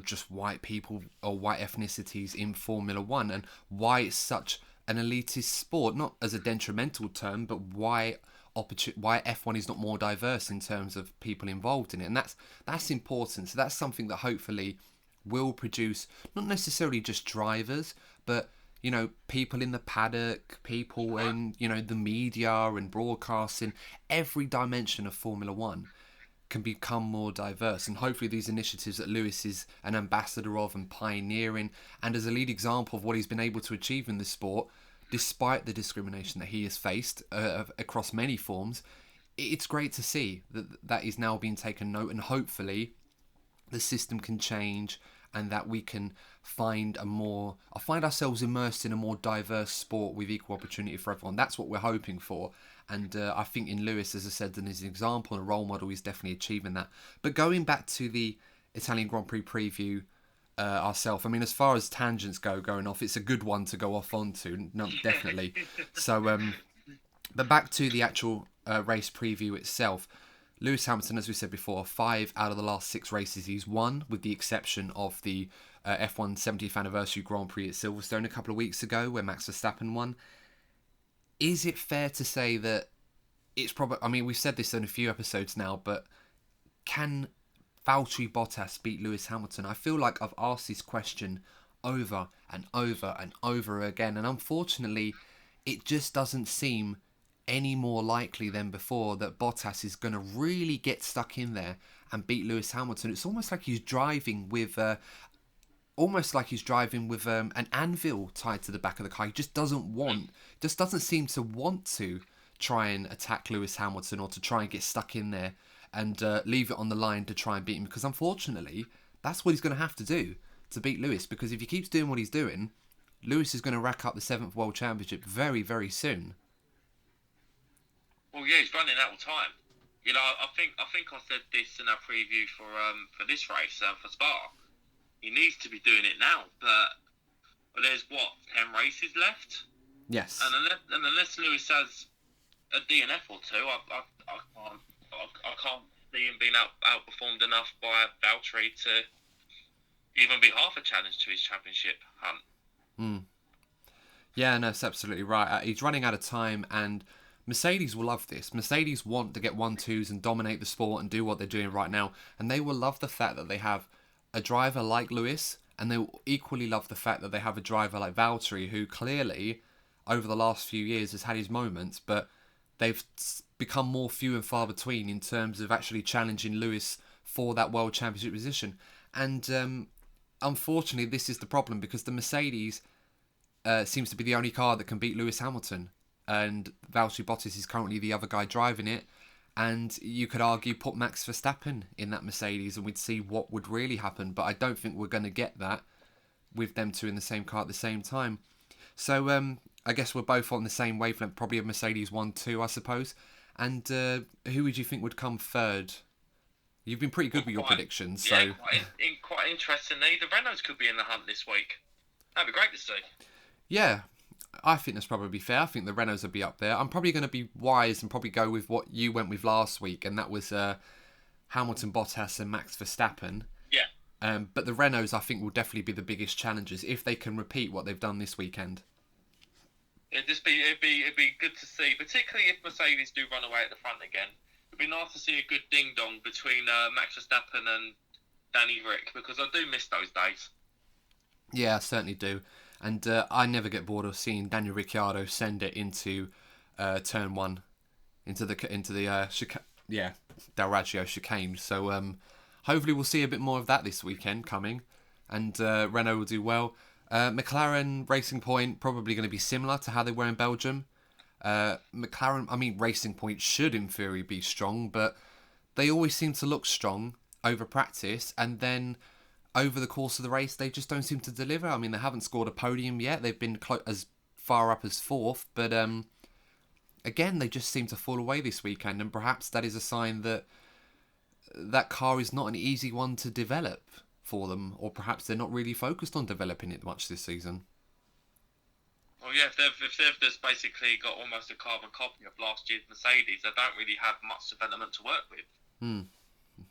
just white people or white ethnicities in Formula One, and why it's such an elitist sport, not as a detrimental term, but why F1 is not more diverse in terms of people involved in it. And that's important. So that's something that hopefully will produce not necessarily just drivers, but people in the paddock, people in the media and broadcasting, every dimension of Formula One can become more diverse. And hopefully these initiatives that Lewis is an ambassador of and pioneering, and as a lead example of what he's been able to achieve in the sport, despite the discrimination that he has faced across many forms, it's great to see that is now being taken note, and hopefully the system can change and that we can find ourselves immersed in a more diverse sport with equal opportunity for everyone. That's what we're hoping for. And I think in Lewis, as I said, and as an example and a role model, he's definitely achieving that. But going back to the Italian Grand Prix preview ourselves, I mean, as far as tangents going off, it's a good one to go off onto, no, definitely. So, but back to the actual race preview itself. Lewis Hamilton, as we said before, 5 out of the last 6 races he's won, with the exception of the F1 70th anniversary Grand Prix at Silverstone a couple of weeks ago, where Max Verstappen won. Is it fair to say that it's probably... I mean, we've said this in a few episodes now, but can Valtteri Bottas beat Lewis Hamilton? I feel like I've asked this question over and over and over again, and unfortunately, it just doesn't seem any more likely than before that Bottas is going to really get stuck in there and beat Lewis Hamilton. It's almost like he's driving with... an anvil tied to the back of the car. He just doesn't seem to want to try and attack Lewis Hamilton or to try and get stuck in there and leave it on the line to try and beat him, because unfortunately that's what he's going to have to do to beat Lewis, because if he keeps doing what he's doing, Lewis is going to rack up the 7th World Championship very, very soon. Well, yeah, he's running out of time. I think I said this in our preview for this race for Spa. He needs to be doing it now, but there's 10 races left. Yes. And unless Lewis has a DNF or two, I can't see him being outperformed enough by Valtteri to even be half a challenge to his championship hunt. Yeah, no, that's absolutely right. He's running out of time, and Mercedes will love this. Mercedes want to get 1-2s and dominate the sport and do what they're doing right now, and they will love the fact that they have a driver like Lewis, and they will equally love the fact that they have a driver like Valtteri, who clearly, over the last few years, has had his moments, but they've become more few and far between in terms of actually challenging Lewis for that World Championship position. And unfortunately, this is the problem, because the Mercedes seems to be the only car that can beat Lewis Hamilton, and Valtteri Bottas is currently the other guy driving it. And you could argue put Max Verstappen in that Mercedes and we'd see what would really happen. But I don't think we're going to get that with them two in the same car at the same time. So I guess we're both on the same wavelength, probably a Mercedes 1-2, I suppose. And who would you think would come third? You've been pretty good with your predictions, so... Yeah, quite interestingly, the Renaults could be in the hunt this week. That'd be great to see. Yeah, I think that's probably fair. I think the Renaults will be up there. I'm probably going to be wise and probably go with what you went with last week, and that was Hamilton, Bottas and Max Verstappen. Yeah. But the Renaults, I think, will definitely be the biggest challengers if they can repeat what they've done this weekend. It'd be good to see, particularly if Mercedes do run away at the front again. It'd be nice to see a good ding dong between Max Verstappen and Danny Rick, because I do miss those days. Yeah, I certainly do, and I never get bored of seeing Daniel Ricciardo send it into turn one, into the Del Raggio chicane. So hopefully we'll see a bit more of that this weekend coming, and Renault will do well. McLaren Racing Point probably going to be similar to how they were in Belgium. Racing Point should in theory be strong, but they always seem to look strong over practice, and then over the course of the race they just don't seem to deliver. I mean, they haven't scored a podium yet. They've been as far up as fourth, but again, they just seem to fall away this weekend, and perhaps that is a sign that that car is not an easy one to develop for them, or perhaps they're not really focused on developing it much this season. Well, yeah, if they've just basically got almost a carbon copy of last year's Mercedes, they don't really have much development to work with.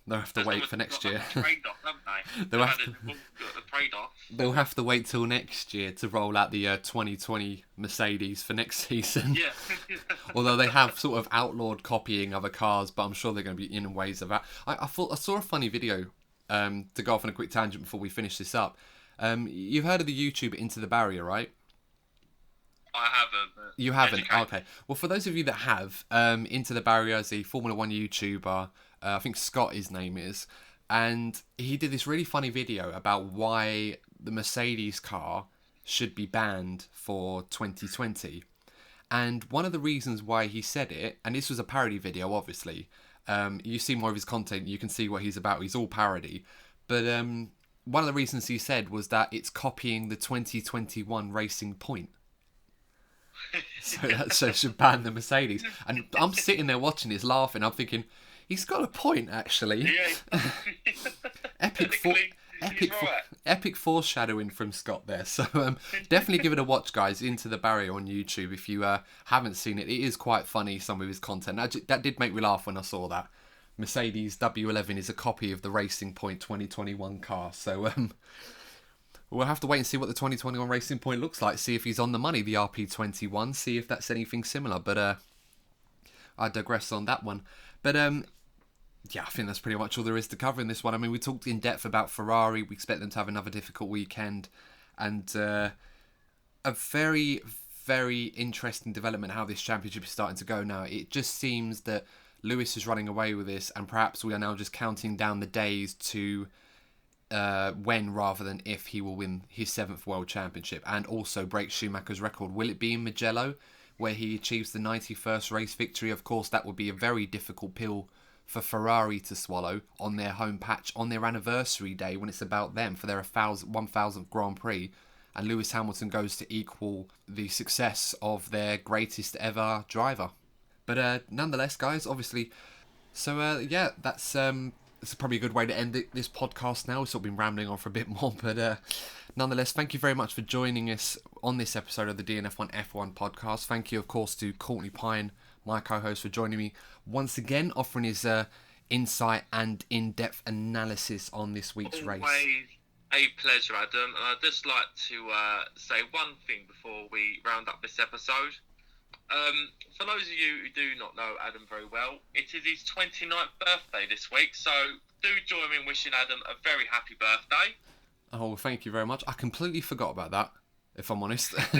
They'll have to wait for next year. Trade-off, haven't they? They'll have to wait till next year to roll out the 2020 Mercedes for next season. Yeah. Although they have sort of outlawed copying other cars, but I'm sure they're going to be in ways of that. I saw a funny video, to go off on a quick tangent before we finish this up. You've heard of the YouTube Into the Barrier, right? I haven't. You haven't? Okay. Well, for those of you that have, Into the Barrier is a Formula 1 YouTuber. I think Scott, his name is. And he did this really funny video about why the Mercedes car should be banned for 2020. And one of the reasons why he said it, and this was a parody video, obviously. You see more of his content, you can see what he's about. He's all parody. But one of the reasons he said was that it's copying the 2021 Racing Point. So it should ban the Mercedes. And I'm sitting there watching this, laughing. I'm thinking, he's got a point, actually. Yeah. Epic foreshadowing from Scott there. So definitely give it a watch, guys. Into the Barrier on YouTube. If you haven't seen it, it is quite funny, some of his content. That did make me laugh when I saw that. Mercedes W11 is a copy of the Racing Point 2021 car. So we'll have to wait and see what the 2021 Racing Point looks like. See if he's on the money, the RP21. See if that's anything similar. But I digress on that one. But yeah, I think that's pretty much all there is to cover in this one. I mean, we talked in depth about Ferrari. We expect them to have another difficult weekend. And a very, very interesting development how this championship is starting to go now. It just seems that Lewis is running away with this, and perhaps we are now just counting down the days to when rather than if he will win his 7th World Championship and also break Schumacher's record. Will it be in Mugello, where he achieves the 91st race victory? Of course, that would be a very difficult pill for Ferrari to swallow on their home patch, on their anniversary day when it's about them for their 1000th Grand Prix, and Lewis Hamilton goes to equal the success of their greatest ever driver. But nonetheless, guys, obviously, so yeah, that's probably a good way to end this podcast now. We've sort of been rambling on for a bit more, but nonetheless, thank you very much for joining us on this episode of the DNF1 F1 podcast. Thank you, of course, to Courtney Pine, my co-host, for joining me once again, offering his insight and in-depth analysis on this week's race. Always a pleasure, Adam. And I'd just like to say one thing before we round up this episode. For those of you who do not know Adam very well, it is his 29th birthday this week, so do join me in wishing Adam a very happy birthday. Oh, thank you very much. I completely forgot about that, if I'm honest. you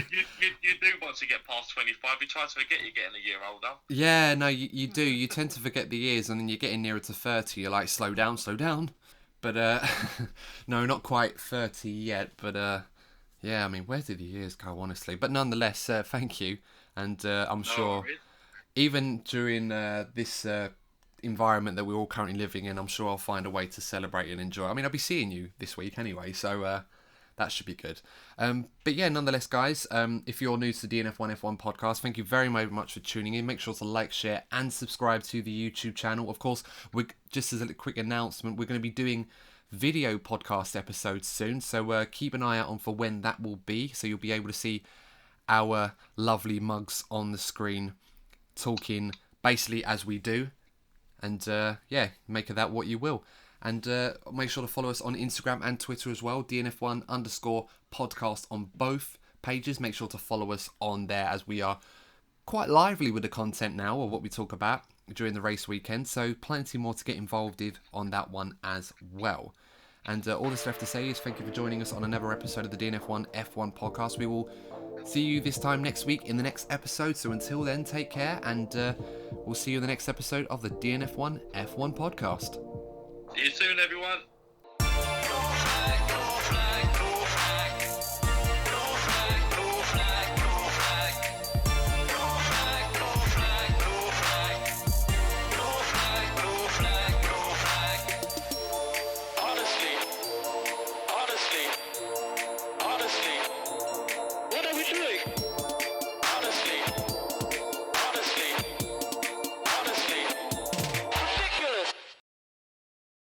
do want to get past 25. You try to forget you're getting a year older. Yeah, no, you do. You tend to forget the years, and then you're getting nearer to 30. You're like, slow down. But, no, not quite 30 yet. But, yeah, I mean, where did the years go, honestly? But nonetheless, thank you. And I'm sure, even during this environment that we're all currently living in, I'm sure I'll find a way to celebrate and enjoy. I mean, I'll be seeing you this week anyway, so that should be good. But yeah, nonetheless, guys, if you're new to the DNF1 F1 podcast, thank you very, very much for tuning in. Make sure to like, share, and subscribe to the YouTube channel. Of course, just as a quick announcement, we're going to be doing video podcast episodes soon, so keep an eye out on for when that will be, so you'll be able to see our lovely mugs on the screen talking basically as we do. And yeah, make of that what you will. And make sure to follow us on Instagram and Twitter as well, DNF1_podcast on both pages. Make sure to follow us on there, as we are quite lively with the content now, or what we talk about during the race weekend. So plenty more to get involved with on that one as well. And all that's left to say is thank you for joining us on another episode of the DNF1 F1 podcast. We will see you this time next week in the next episode. So until then, take care, and we'll see you in the next episode of the DNF1 F1 podcast. See you soon, everyone.